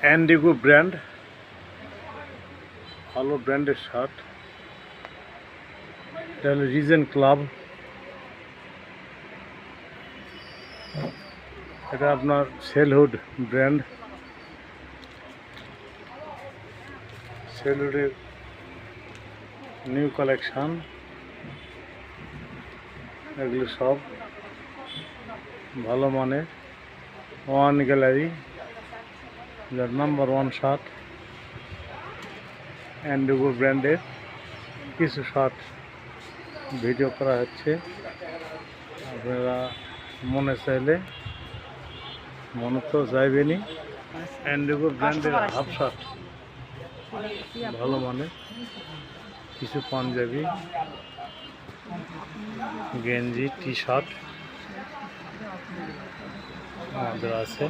অ্যান্ডিগো brand, ভালো ব্র্যান্ডের shirt. এটা হলো রিজেন ক্লাব, এটা আপনার সেলহুড ব্র্যান্ড। সেলহুডের নিউ কালেকশন, এগুলো সব ভালো মানের। ওয়ান গ্যালারি, যার নাম্বার 1 শার্ট। অ্যান্ডিগো ব্র্যান্ডের কিছু শার্ট ভিডিও করা হচ্ছে, আপনারা মনে চাইলে, মনে তো চাইবেনি। অ্যান্ডিগো ব্র্যান্ডের হাফ শার্ট ভালো মানের, কিছু পাঞ্জাবি, গেঞ্জি, টি শার্ট আমাদের আছে।